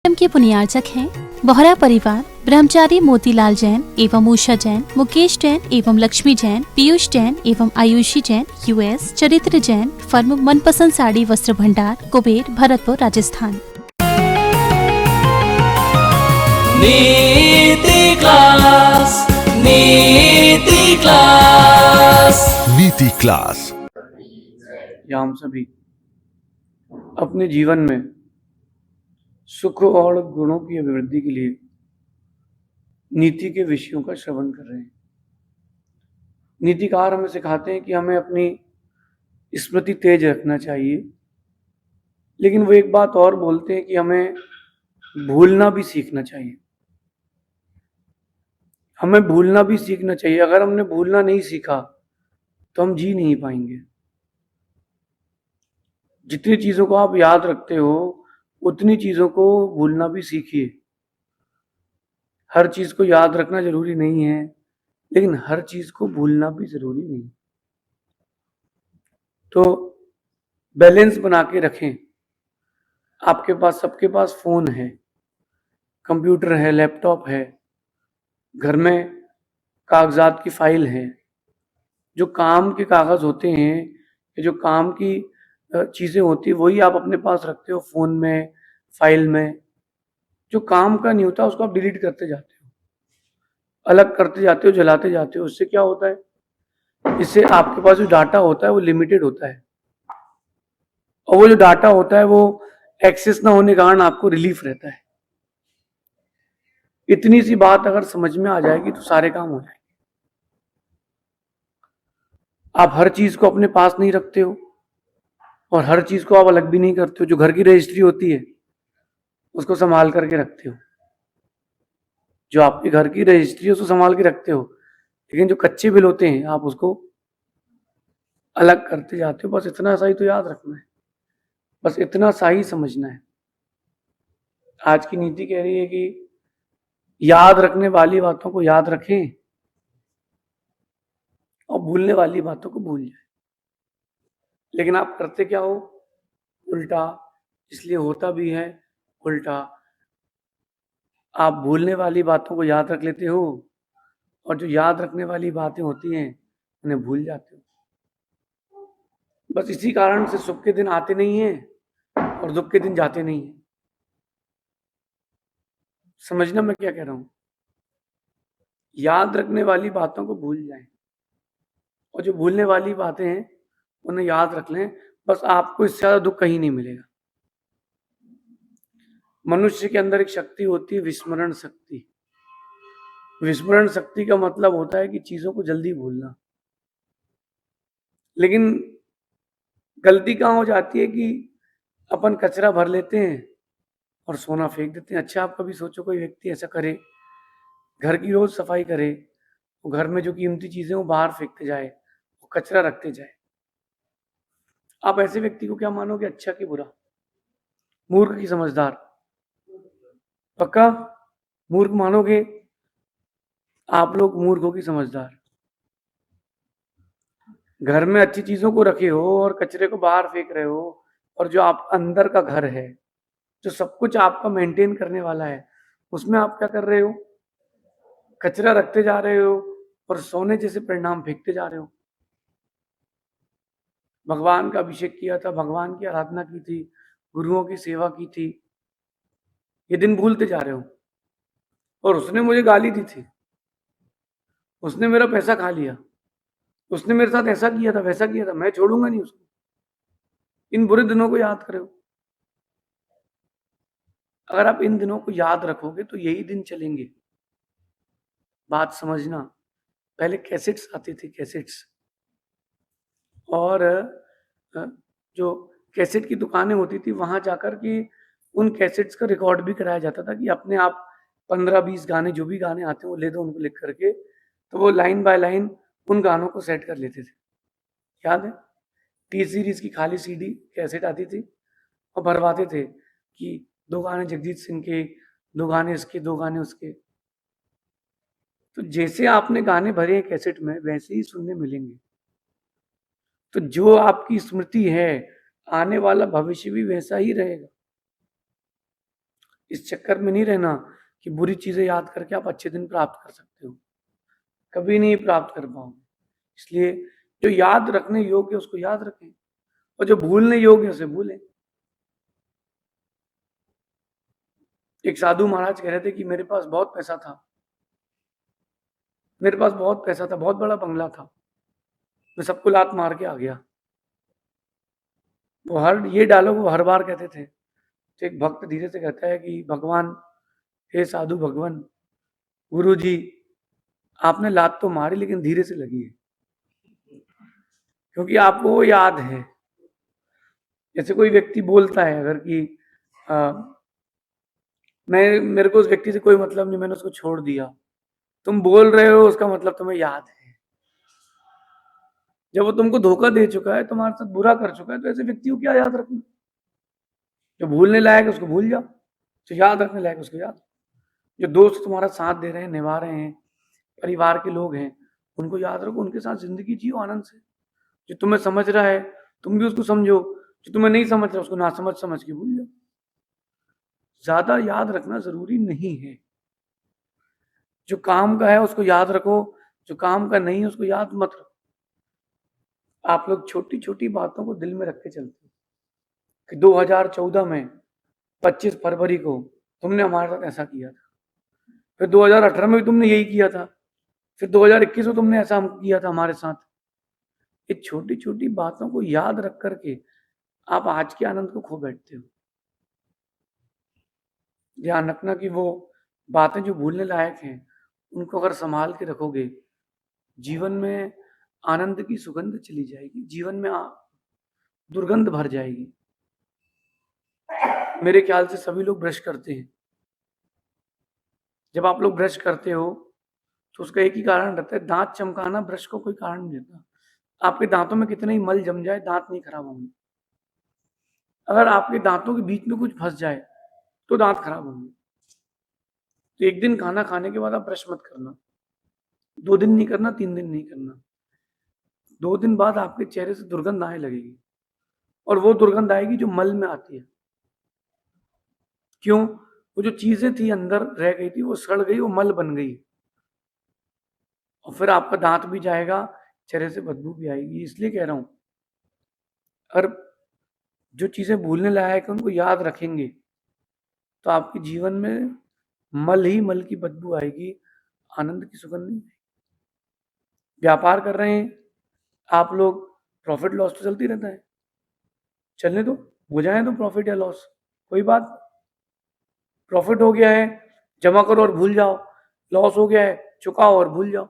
के पुण्यार्चक हैं बोहरा परिवार, ब्रह्मचारी मोतीलाल जैन एवं उषा जैन, मुकेश जैन एवं लक्ष्मी जैन, पीयूष जैन एवं आयुषी जैन, यूएस, चरित्र जैन, फर्म मनपसंद साड़ी वस्त्र भंडार, कुबेर, भरतपुर, राजस्थान। नीति क्लास, नीति क्लास, नीति क्लास। या हम सभी अपने जीवन में सुख और गुणों की अभिवृद्धि के लिए नीति के विषयों का श्रवण कर रहे हैं। नीतिकार हमें सिखाते हैं कि हमें अपनी स्मृति तेज रखना चाहिए, लेकिन वो एक बात और बोलते हैं कि हमें भूलना भी सीखना चाहिए। हमें भूलना भी सीखना चाहिए। अगर हमने भूलना नहीं सीखा तो हम जी नहीं पाएंगे। जितनी चीजों को आप याद रखते हो उतनी चीजों को भूलना भी सीखिए। हर चीज को याद रखना जरूरी नहीं है, लेकिन हर चीज को भूलना भी जरूरी नहीं। तो बैलेंस बना के रखें। आपके पास, सबके पास फोन है, कंप्यूटर है, लैपटॉप है, घर में कागजात की फाइल है। जो काम के कागज होते हैं, जो काम की चीजें होती है, वही आप अपने पास रखते हो फोन में, फाइल में। जो काम का नहीं होता उसको आप डिलीट करते जाते हो, अलग करते जाते हो, जलाते जाते हो। उससे क्या होता है? इससे आपके पास जो डाटा होता है वो लिमिटेड होता है, और वो जो डाटा होता है वो एक्सेस ना होने के कारण आपको रिलीफ रहता है। इतनी सी बात अगर समझ में आ जाएगी तो सारे काम हो जाएंगे। आप हर चीज को अपने पास नहीं रखते हो और हर चीज को आप अलग भी नहीं करते हो। जो घर की रजिस्ट्री होती है उसको संभाल करके रखते हो, जो आपके घर की रजिस्ट्री है उसको संभाल के रखते हो, लेकिन जो कच्चे बिल होते हैं आप उसको अलग करते जाते हो। बस इतना सा ही तो याद रखना है, बस इतना सा ही समझना है। आज की नीति कह रही है कि याद रखने वाली बातों को याद रखें और भूलने वाली बातों को भूल जाए। लेकिन आप करते क्या हो? उल्टा। इसलिए होता भी है उल्टा। आप भूलने वाली बातों को याद रख लेते हो और जो याद रखने वाली बातें होती हैं उन्हें भूल जाते हो। बस इसी कारण से सुख के दिन आते नहीं हैं और दुख के दिन जाते नहीं हैं। समझना मैं क्या कह रहा हूं? याद रखने वाली बातों को भूल जाएं और जो भूलने वाली बातें हैं उन्हें याद रख लें। बस आपको इससे ज्यादा दुख कहीं नहीं मिलेगा। मनुष्य के अंदर एक शक्ति होती है, विस्मरण शक्ति। विस्मरण शक्ति का मतलब होता है कि चीजों को जल्दी भूलना। लेकिन गलती कहां हो जाती है कि अपन कचरा भर लेते हैं और सोना फेंक देते हैं। अच्छा, आप कभी सोचो कोई व्यक्ति ऐसा करे, घर की रोज सफाई करे, वो घर में जो कीमती चीजें वो बाहर फेंकते जाए, वो कचरा रखते जाए। आप ऐसे व्यक्ति को क्या मानोगे? अच्छा कि बुरा? मूर्ख की समझदार? पक्का मूर्ख मानोगे? आप लोग मूर्खों की समझदार। घर में अच्छी चीजों को रखे हो और कचरे को बाहर फेंक रहे हो, और जो आप अंदर का घर है, जो सब कुछ आपका मेंटेन करने वाला है, उसमें आप क्या कर रहे हो? कचरा रखते जा रहे हो और सोने जैसे परिणाम फेंकते जा रहे हो। भगवान का अभिषेक किया था, भगवान की आराधना की थी, गुरुओं की सेवा की थी, ये दिन भूलते जा रहे हो। और उसने मुझे गाली दी थी, उसने मेरा पैसा खा लिया, उसने मेरे साथ ऐसा किया था, वैसा किया था, मैं छोड़ूंगा नहीं उसको। इन बुरे दिनों को याद करो। अगर आप इन दिनों को याद रखोगे तो यही दिन चलेंगे। बात समझना। पहले कैसेट्स आती थी, कैसेट्स, और जो कैसेट की दुकानें होती थी वहां जाकर के उन कैसेट्स का रिकॉर्ड भी कराया जाता था कि अपने आप 15-20 गाने, जो भी गाने आते हैं वो ले दो उनको लिख करके, तो वो लाइन बाय लाइन उन गानों को सेट कर लेते थे। याद है? टी सीरीज की खाली सीडी कैसेट आती थी और भरवाते थे कि 2 गाने जगजीत सिंह के, 2 गाने इसके, 2 गाने उसके। तो जैसे आपने गाने भरे हैं कैसेट में, वैसे ही सुनने मिलेंगे। तो जो आपकी स्मृति है, आने वाला भविष्य भी वैसा ही रहेगा। इस चक्कर में नहीं रहना कि बुरी चीजें याद करके आप अच्छे दिन प्राप्त कर सकते हो, कभी नहीं प्राप्त कर पाओगे। इसलिए जो याद रखने योग्य है उसको याद रखें, और जो भूलने योग्य है उसे भूलें। एक साधु महाराज कह रहे थे कि मेरे पास बहुत पैसा था, मेरे पास बहुत पैसा था, बहुत बड़ा बंगला था, मैं सबको लात मार के आ गया। वो ये डायलॉग वो हर बार कहते थे। तो एक भक्त धीरे से कहता है कि भगवान, हे साधु भगवान, गुरु जी, आपने लात तो मारी लेकिन धीरे से लगी है, क्योंकि आपको वो याद है। जैसे कोई व्यक्ति बोलता है अगर कि मेरे को उस व्यक्ति से कोई मतलब नहीं, मैंने उसको छोड़ दिया, तुम बोल रहे हो उसका मतलब तुम्हें याद है। जब वो तुमको धोखा दे चुका है, तुम्हारे साथ बुरा कर चुका है, तो ऐसे व्यक्ति को क्या याद रखना। जो भूलने लायक है उसको भूल जाओ, जो याद रखने लायक उसको याद। जो दोस्त तुम्हारा साथ दे रहे हैं, निभा रहे हैं, परिवार के लोग हैं, उनको याद रखो, उनके साथ जिंदगी जियो आनंद से। जो तुम्हें समझ रहा है तुम भी उसको समझो, जो तुम्हें नहीं समझ रहा उसको ना समझ के भूल जाओ। ज्यादा याद रखना जरूरी नहीं है। जो काम का है उसको याद रखो, जो काम का नहीं है उसको याद मत रखो। आप लोग छोटी छोटी बातों को दिल में रख के चलते हो कि 2014 में 25 फरवरी को तुमने हमारे साथ ऐसा किया था, फिर 2018 में भी तुमने यही किया था, फिर 2021 में तुमने ऐसा किया था हमारे साथ। ये छोटी छोटी बातों को याद रख करके आप आज के आनंद को खो बैठते हो। ध्यान रखना कि वो बातें जो भूलने लायक हैं उनको अगर संभाल के रखोगे, जीवन में आनंद की सुगंध चली जाएगी, जीवन में दुर्गंध भर जाएगी। मेरे ख्याल से सभी लोग ब्रश करते हैं। जब आप लोग ब्रश करते हो तो उसका एक ही कारण रहता है, दांत चमकाना। ब्रश को कोई कारण नहीं रहता। आपके दांतों में कितने ही मल जम जाए, दांत नहीं खराब होंगे। अगर आपके दांतों के बीच में कुछ फंस जाए तो दांत खराब होंगे। तो एक दिन खाना खाने के बाद आप ब्रश मत करना, 2 दिन नहीं करना, 3 दिन नहीं करना। 2 दिन बाद आपके चेहरे से दुर्गंध आने लगेगी, और वो दुर्गंध आएगी जो मल में आती है। क्यों? वो जो चीजें थी अंदर रह गई थी, वो सड़ गई, वो मल बन गई, और फिर आपका दांत भी जाएगा, चेहरे से बदबू भी आएगी। इसलिए कह रहा हूं, अगर जो चीजें भूलने लायक है उनको याद रखेंगे तो आपके जीवन में मल ही मल की बदबू आएगी, आनंद की सुगंध नहीं। व्यापार कर रहे हैं आप लोग, प्रॉफिट लॉस तो चलती रहता है, चलने दो, हो जाए तो प्रॉफिट या लॉस, कोई बात। प्रॉफिट हो गया है जमा करो और भूल जाओ, लॉस हो गया है चुकाओ और भूल जाओ।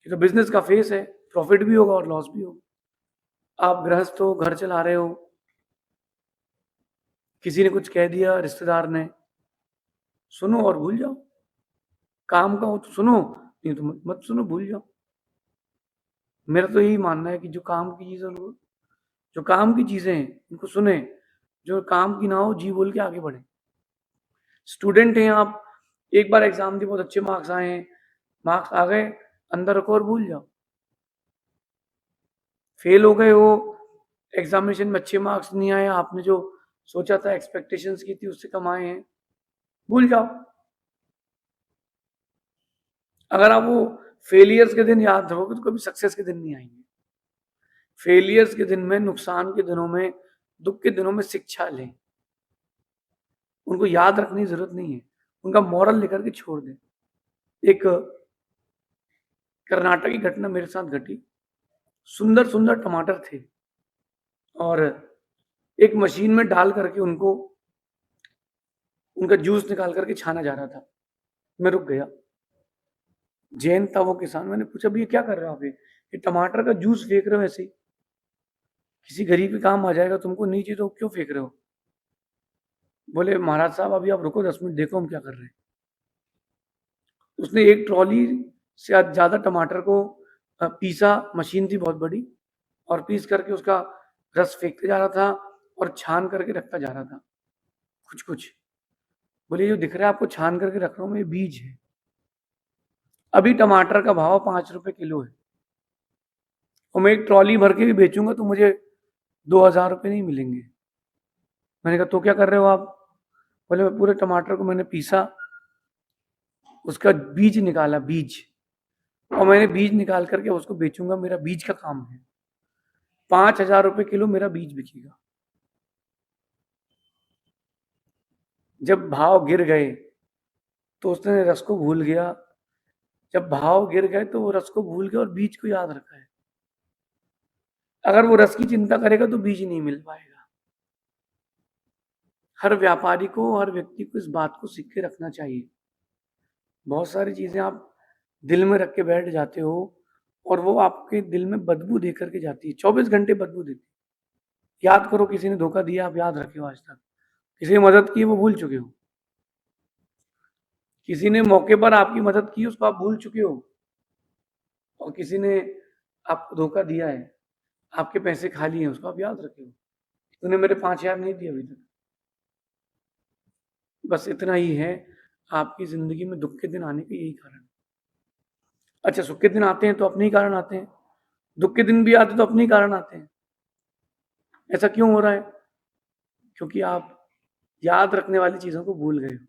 ये तो बिजनेस का फेस है, प्रॉफिट भी होगा और लॉस भी होगा। आप गृहस्थ हो, घर चला रहे हो, किसी ने कुछ कह दिया, रिश्तेदार ने, सुनो और भूल जाओ। काम का हो तो सुनो, नहीं तो मत सुनो, भूल जाओ। मेरा तो यही मानना है कि जो काम की चीजें, जो काम की चीजें हैं उनको सुने, जो काम की ना हो जी बोल के आगे बढ़े। स्टूडेंट हैं आप, एक बार एग्जाम दी, बहुत अच्छे मार्क्स आए हैं, मार्क्स आ गए, अंदर रखो और भूल जाओ। फेल हो गए हो, एग्जामिनेशन में अच्छे मार्क्स नहीं आए, आपने जो सोचा था, एक्सपेक्टेशंस की थी, उससे कम आए हैं, भूल जाओ। अगर आप वो फेलियर्स के दिन याद रखोगे तो कभी सक्सेस के दिन नहीं आएंगे। फेलियर्स के दिन में, नुकसान के दिनों में, दुख के दिनों में शिक्षा लें, उनको याद रखने की जरूरत नहीं है, उनका मॉरल लेकर के छोड़ दें। एक कर्नाटक की घटना मेरे साथ घटी। सुंदर सुंदर टमाटर थे और एक मशीन में डाल करके उनको, उनका जूस निकाल करके छाना जा रहा था। मैं रुक गया, जैन था वो किसान। मैंने पूछा, भैया क्या कर रहे हो आप? ये टमाटर का जूस फेंक रहे हो ऐसे ही? किसी गरीब के काम आ जाएगा, तुमको नहीं चाहिए तो क्यों फेंक रहे हो? बोले, महाराज साहब अभी आप रुको 10 मिनट, देखो हम क्या कर रहे हैं। उसने एक ट्रॉली से ज्यादा टमाटर को पीसा, मशीन थी बहुत बड़ी, और पीस करके उसका रस फेंकते जा रहा था और छान करके रखता जा रहा था कुछ कुछ। बोले, जो दिख रहा है आपको छान करके रख रहा हूं मैं, ये बीज है। अभी टमाटर का भाव 5 रुपए किलो है, और मैं एक ट्रॉली भर के भी बेचूंगा तो मुझे 2000 रुपये नहीं मिलेंगे। मैंने कहा, तो क्या कर रहे हो आप? बोले पूरे टमाटर को मैंने पीसा, उसका बीज निकाला, बीज, और मैंने बीज निकाल करके उसको बेचूंगा, मेरा बीज का काम है, 5,000 रुपए किलो मेरा बीज बिकेगा। जब भाव गिर गए तो उसने रस को भूल गया, जब भाव गिर गए तो वो रस को भूल गया और बीज को याद रखा है। अगर वो रस की चिंता करेगा तो बीज नहीं मिल पाएगा। हर व्यापारी को, हर व्यक्ति को इस बात को सीख के रखना चाहिए। बहुत सारी चीजें आप दिल में रख के बैठ जाते हो और वो आपके दिल में बदबू दे करके जाती है, 24 घंटे बदबू देती है। याद करो, किसी ने धोखा दिया, आप याद रखे हो आज तक, किसी ने मदद की, वो भूल चुके हो, किसी ने मौके पर आपकी मदद की, उसको आप भूल चुके हो, और किसी ने आपको धोखा दिया है, आपके पैसे खा लिए हैं, उसको आप याद रखे हो, तूने मेरे 5,000 नहीं दिए अभी तक। बस इतना ही है, आपकी जिंदगी में दुख के दिन आने का यही कारण। अच्छा, सुख के दिन आते हैं तो अपने ही कारण आते हैं, दुख के दिन भी आते तो अपने ही कारण आते हैं। ऐसा क्यों हो रहा है? क्योंकि आप याद रखने वाली चीजों को भूल गए हो।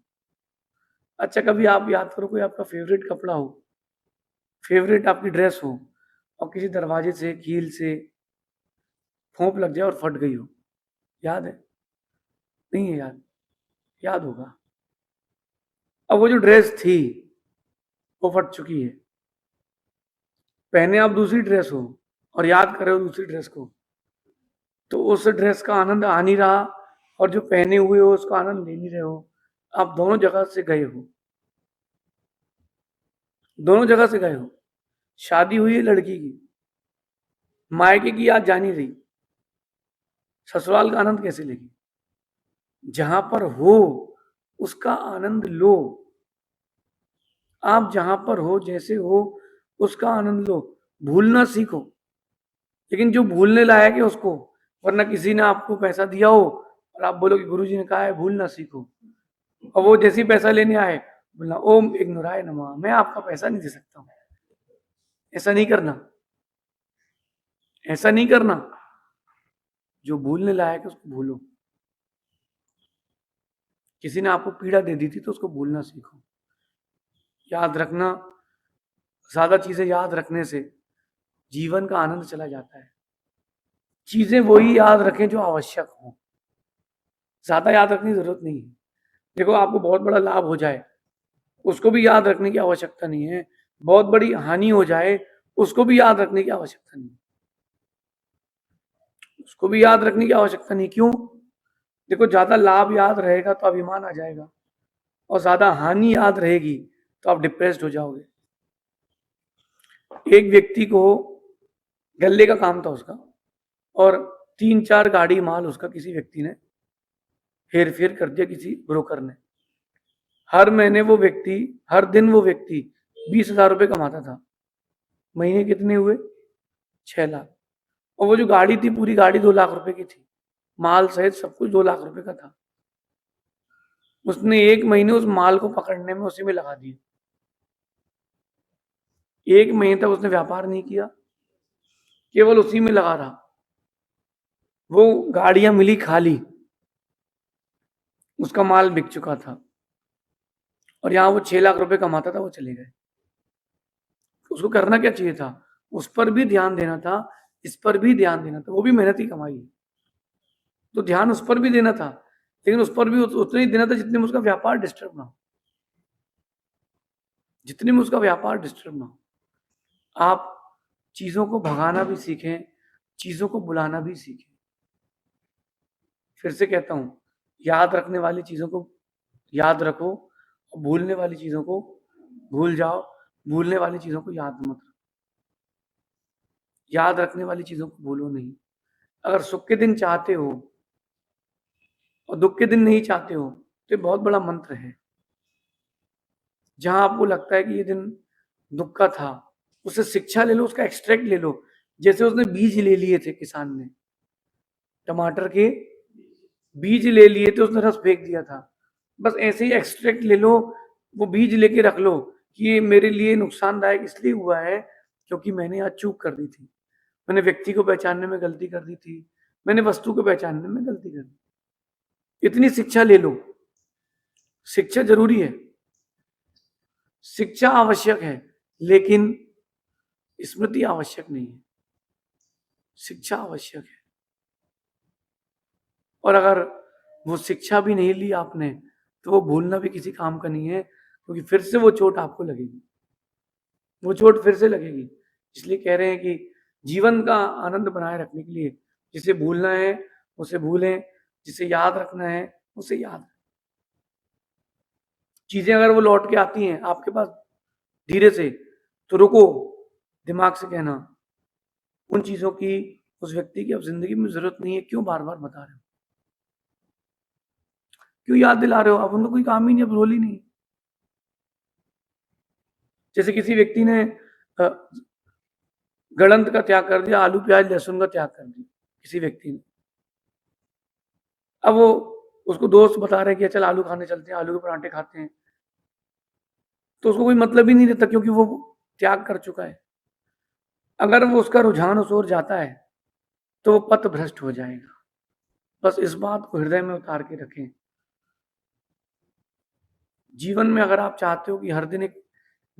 अच्छा, कभी आप याद करो, कोई आपका फेवरेट कपड़ा हो, फेवरेट आपकी ड्रेस हो, और किसी दरवाजे से, कील से फोंप लग जाए और फट गई हो, याद है? नहीं है याद? याद होगा। अब वो जो ड्रेस थी वो फट चुकी है, पहने आप दूसरी ड्रेस हो और याद कर रहे हो दूसरी ड्रेस को, तो उस ड्रेस का आनंद आ नहीं रहा, और जो पहने हुए हो उसका आनंद ले नहीं रहे हो। आप दोनों जगह से गए हो, दोनों जगह से गए हो। शादी हुई है लड़की की, मायके की याद जा नहीं रही, ससुराल का आनंद कैसे लेगी? जहां पर हो उसका आनंद लो। आप जहां पर हो, जैसे हो, उसका आनंद लो, भूलना सीखो। लेकिन जो भूलने लायक है उसको, वरना किसी ने आपको पैसा दिया हो और आप बोलो कि गुरुजी ने कहा है भूलना सीखो, और वो जैसे ही पैसा लेने आए बोलना ओम इग्नोराय नमः, मैं आपका पैसा नहीं दे सकता हूं। ऐसा नहीं करना, ऐसा नहीं करना। जो भूलने लायक है उसको भूलो। किसी ने आपको पीड़ा दे दी थी तो उसको भूलना सीखो। याद रखना, ज्यादा चीजें याद रखने से जीवन का आनंद चला जाता है। चीजें वही याद रखें जो आवश्यक हो, ज्यादा याद रखने की जरूरत नहीं है। देखो, आपको बहुत बड़ा लाभ हो जाए उसको भी याद रखने की आवश्यकता नहीं है, बहुत बड़ी हानि हो जाए उसको भी याद रखने की आवश्यकता नहीं, उसको भी याद रखने की आवश्यकता नहीं। क्यों? देखो, ज्यादा लाभ याद रहेगा तो अभिमान आ जाएगा, और ज्यादा हानि याद रहेगी तो आप डिप्रेस्ड हो जाओगे। एक व्यक्ति को गल्ले का काम था उसका, और 3-4 गाड़ी माल उसका किसी व्यक्ति ने हेर फेर कर दिया, किसी ब्रोकर ने। हर महीने वो व्यक्ति, हर दिन वो व्यक्ति 20,000 रुपए कमाता था। महीने कितने हुए? 6 लाख। और वो जो गाड़ी थी, पूरी गाड़ी 2 लाख रुपए की थी, माल सहित सब कुछ 2 लाख रुपए का था। उसने 1 महीने उस माल को पकड़ने में उसी में लगा दिया। 1 महीने तक उसने व्यापार नहीं किया, केवल उसी में लगा रहा। वो गाड़ियां मिली खाली, उसका माल बिक चुका था, और यहां वो 6 लाख रुपए कमाता था, वो चले गए। उसको करना क्या चाहिए था? उस पर भी ध्यान देना था, इस पर भी ध्यान देना था। वो भी मेहनत ही कमाई है, तो ध्यान उस पर भी देना था, लेकिन उस पर भी उतना ही देना था जितने में उसका व्यापार डिस्टर्ब ना हो, जितने में उसका व्यापार डिस्टर्ब ना हो। आप चीजों को भगाना भी सीखें, चीजों को बुलाना भी सीखें। फिर से कहता हूं, याद रखने वाली चीजों को याद रखो, और भूलने वाली चीजों को भूल जाओ, भूलने वाली चीजों को याद मत रखो। याद रखने वाली चीजों को भूलो नहीं। अगर सुख के दिन चाहते हो और दुख के दिन नहीं चाहते हो, तो ये बहुत बड़ा मंत्र है। जहां आपको लगता है कि ये दिन दुख का था, उससे शिक्षा ले लो, उसका एक्सट्रैक्ट ले लो। जैसे उसने बीज ले लिए थे, किसान ने टमाटर के बीज ले लिए थे, उसने रस फेंक दिया था। बस ऐसे ही एक्सट्रैक्ट ले लो, वो बीज लेके रख लो कि ये मेरे लिए नुकसानदायक इसलिए हुआ है क्योंकि मैंने आज चूक कर दी थी, मैंने व्यक्ति को पहचानने में गलती कर दी थी, मैंने वस्तु को पहचानने में गलती कर दी। इतनी शिक्षा ले लो, शिक्षा जरूरी है, शिक्षा आवश्यक है, लेकिन स्मृति आवश्यक नहीं है। शिक्षा आवश्यक है, और अगर वो शिक्षा भी नहीं ली आपने तो वो भूलना भी किसी काम का नहीं है, क्योंकि फिर से वो चोट आपको लगेगी, वो चोट फिर से लगेगी। इसलिए कह रहे हैं कि जीवन का आनंद बनाए रखने के लिए जिसे भूलना है उसे भूलें, जिसे याद रखना है उसे याद रखें। चीजें अगर वो लौट के आती हैं आपके पास धीरे से, तो रुको, दिमाग से कहना उन चीजों की उस व्यक्ति की अब जिंदगी में जरूरत नहीं है, क्यों बार बार बता रहे हो, क्यों याद दिला रहे हो, अब उनका कोई काम ही नहीं, अब रोल ही नहीं। जैसे किसी व्यक्ति ने गड़ंत का त्याग कर दिया, आलू प्याज लहसुन का त्याग कर दिया किसी व्यक्ति ने, अब वो उसको दोस्त बता रहे हैं कि चल आलू खाने चलते हैं, आलू के परांठे खाते हैं, तो उसको कोई मतलब ही नहीं रहता, क्योंकि वो त्याग कर चुका है। अगर वो उसका रुझान उस ओर जाता है तो वो पथ भ्रष्ट हो जाएगा। बस इस बात को हृदय में उतार के रखें। जीवन में अगर आप चाहते हो कि हर दिन एक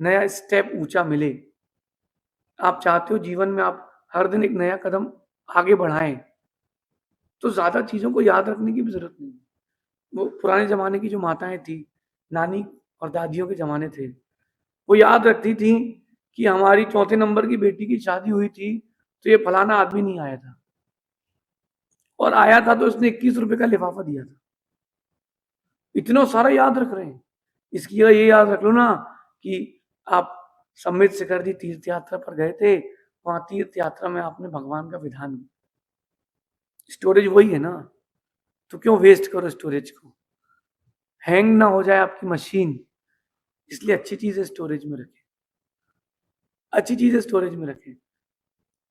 नया स्टेप ऊंचा मिले, आप चाहते हो जीवन में आप हर दिन एक नया कदम आगे बढ़ाएं, तो ज्यादा चीजों को याद रखने की भी जरूरत नहीं। वो पुराने जमाने की जो माताएं थी, नानी और दादियों के जमाने थे, वो याद रखती थी कि हमारी चौथे नंबर की बेटी की शादी हुई थी तो ये फलाना आदमी नहीं आया था, और आया था तो उसने 21 रुपए का लिफाफा दिया था। इतना सारा याद रख रहे हैं। इसकी जगह ये याद रख लो ना कि आप सम्मित शिखर जी तीर्थ यात्रा पर गए थे, वहां तीर्थ यात्रा में आपने भगवान का विधान किया। स्टोरेज वही है ना, तो क्यों वेस्ट करो स्टोरेज को, हैंग ना हो जाए आपकी मशीन। इसलिए अच्छी चीजें स्टोरेज में रखें, अच्छी चीजें स्टोरेज में रखें।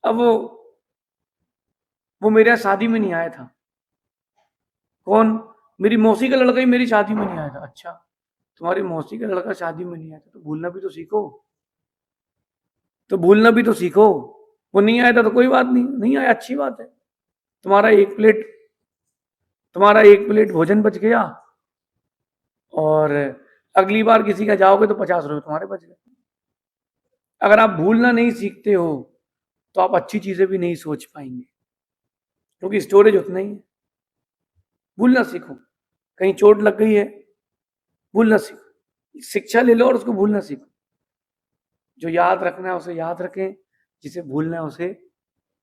अब वो मेरे यहाँ शादी में नहीं आया था। कौन? मेरी मौसी का लड़का ही मेरी शादी में नहीं आया था। अच्छा, तुम्हारी मौसी का लड़का शादी में नहीं आया था तो भूलना भी तो सीखो, तो भूलना भी तो सीखो। वो नहीं आया था तो कोई बात नहीं, नहीं आया अच्छी बात है। तुम्हारा एक प्लेट भोजन बच गया, और अगली बार किसी का जाओगे तो 50 रुपए तुम्हारे बच गए। अगर आप भूलना नहीं सीखते हो तो आप अच्छी चीजें भी नहीं सोच पाएंगे, क्योंकि स्टोरेज उतना ही है। भूलना सीखो। कहीं चोट लग गई है, भूलना सीखो। शिक्षा ले लो और उसको भूलना सीखो। जो याद रखना है उसे याद रखें, जिसे भूलना है उसे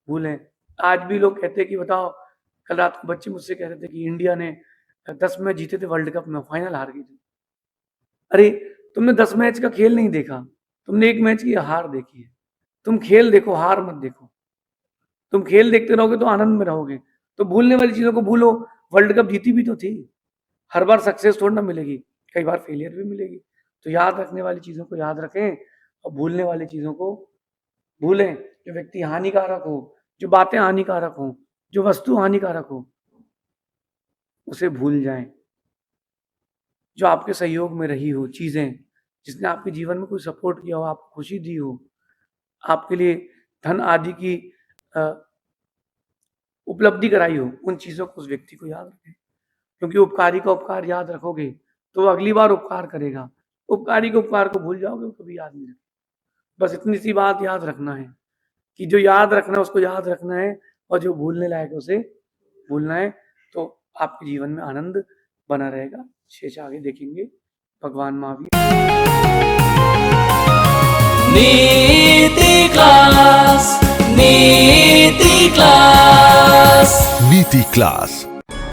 भूलें। आज भी लोग कहते हैं कि बताओ, कल रात को बच्चे मुझसे कह रहे थे कि इंडिया ने 10 मैच जीते थे वर्ल्ड कप में, फाइनल हार गई थी। अरे तुमने 10 मैच का खेल नहीं देखा, तुमने एक मैच की हार देखी है। तुम खेल देखो, हार मत देखो। तुम खेल देखते रहोगे तो आनंद में रहोगे। तो भूलने वाली चीजों को भूलो। वर्ल्ड कप जीती भी तो थी। हर बार सक्सेस थोड़ी ना मिलेगी, कई बार फेलियर भी मिलेगी। तो याद रखने वाली चीजों को याद रखें और भूलने वाली चीजों को भूलें। जो व्यक्ति हानिकारक हो, जो बातें हानिकारक हो, जो वस्तु हानिकारक हो, उसे भूल जाएं। जो आपके सहयोग में रही हो, चीजें जिसने आपके जीवन में कोई सपोर्ट किया हो, आपको खुशी दी हो, आपके लिए धन आदि की उपलब्धि कराई हो, उन चीजों को उस व्यक्ति को याद रखें। क्योंकि उपकारी का उपकार याद रखोगे तो वो अगली बार उपकार करेगा। उपकारी के उपकार को भूल जाओगे, वो कभी याद नहीं रखेगा। बस इतनी सी बात याद रखना है कि जो याद रखना है उसको याद रखना है, और जो भूलने लायक है उसे भूलना है। तो आपके जीवन में आनंद बना रहेगा। शेष आगे देखेंगे। भगवान महावीर। नीति क्लास, नीति क्लास, नीति क्लास।